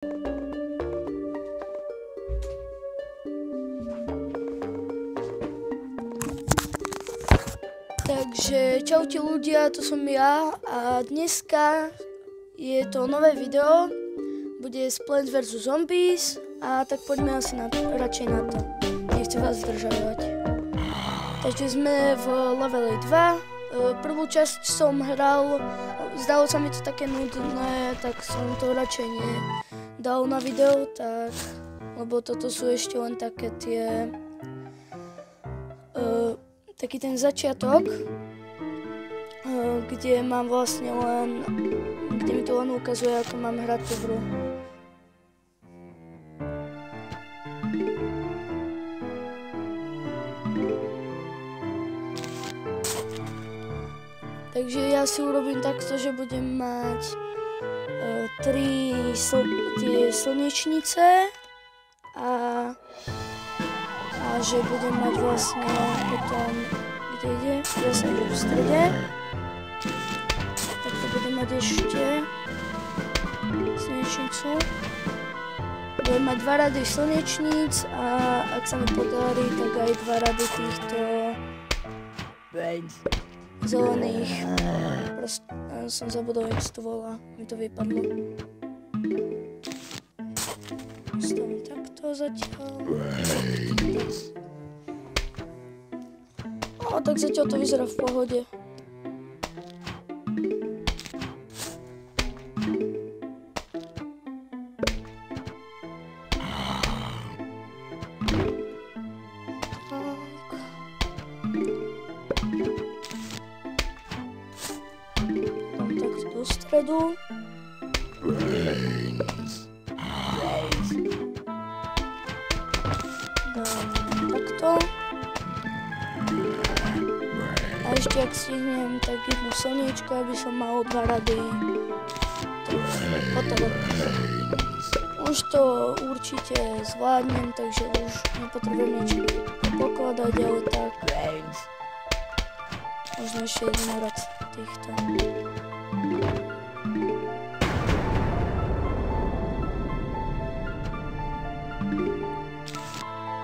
Takže čaute ľudia, to som ja a dneska je to nové video, bude Plants vs Zombies a tak poďme asi radšej na to, nechcem vás zdržovať. Takže sme v leveli 2, prvú časť som hral, zdalo sa mi to také nudné, tak som to radšej nedal na video, tak, lebo toto sú ešte len také tie... taký ten začiatok, kde mám vlastne len, kde mi to len ukazuje, ako mám hrať tú hru. Takže ja si urobím takto, že budem mať 3 tie slnečnice a že budem mať vlastne potom, kde ide, ja som v strede, tak to budem mať ešte slnečnicu. Budem mať 2 rady slnečníc a ak sa mi podarí, tak aj 2 rady týchto zelených, proste som zabudol, jak sa to volá, mi to vypadlo. Stavím takto zatiaľ. Tak zatiaľ to vyzerá v pohode. Tam takto do stredu. Dám takto. A ešte ak stihnem, tak jedno slniečko, aby som mal 2 rady. Hotovo. Už to určite zvládnem, takže už nepotrebujem nič pokladať, ale tak. Možno ešte jeden rad týchto.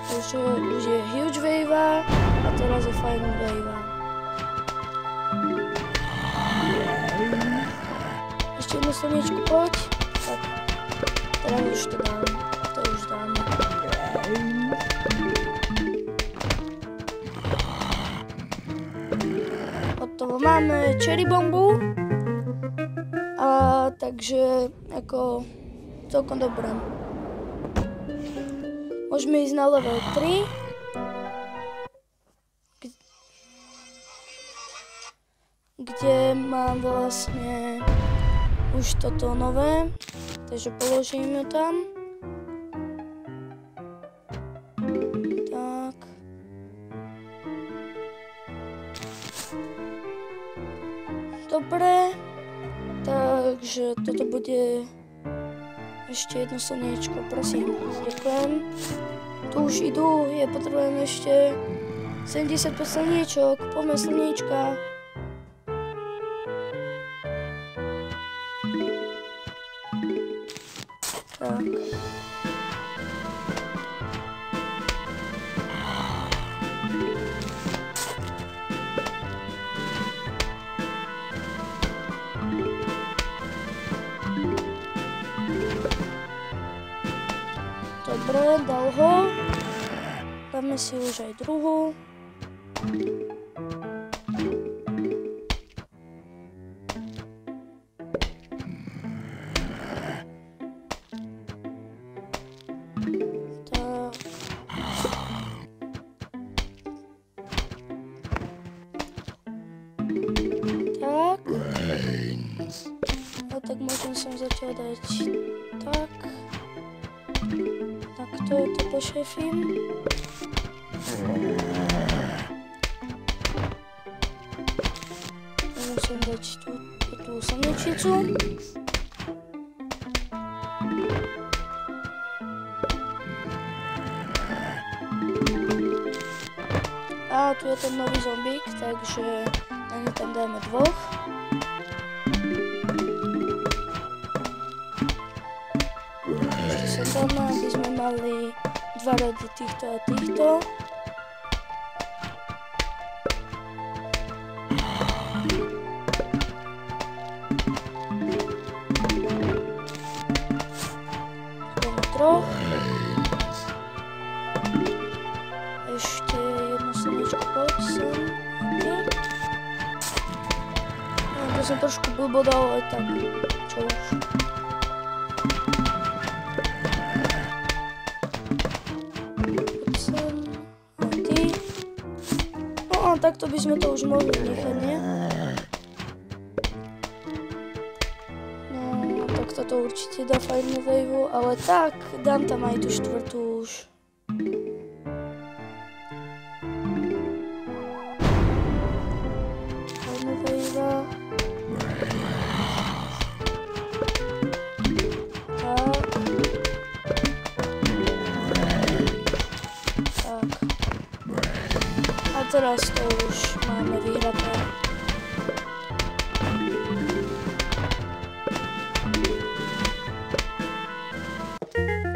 Takže už je huge wave a teraz je final wave. Ešte jedno slniečko, poď. Tak, teraz už to dám. To už dáme. Hotovo, máme cherry bombu. A takže, ako, celkom dobré. Môžeme ísť na level 3. Kde mám vlastne už toto nové, takže položím ju tam. Tak. Dobre, takže toto bude ešte jedno slniečko, prosím, ďakujem. Tu už idú, potrebujem ešte 75 slniečok, poďme slniečka. Tak. Dobre, dal ho. Dáme si už aj druhú. Tak môžem som zatiaľ dať tak. Takto to pošefím. Musím dať tú slnečnicu. A tu je ten nový zombík, takže na tam dáme 2. Ešte sa dáme, aby sme mali 2 rady týchto a týchto. Ešte jedno slnečko, poď sem. To som trošku blbo dal, ale tak, čo už. Poď sem, aj ty. No a takto by sme to už mohli nechať, nie? No, tak toto určite dá fajnú vejvu, ale tak, dám tam aj tú 4. už. Teraz to už máme vyhraté.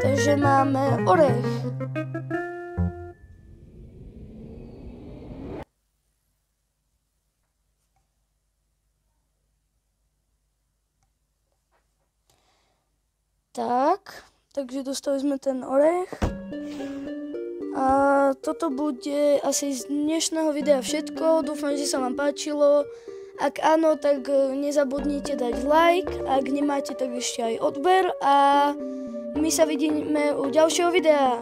Takže máme orech. Tak, takže dostali sme ten orech. A toto bude asi z dnešného videa všetko. Dúfam, že sa vám páčilo. Ak áno, tak nezabudnite dať like. Ak nemáte, tak ešte aj odber. A my sa vidíme u ďalšieho videa.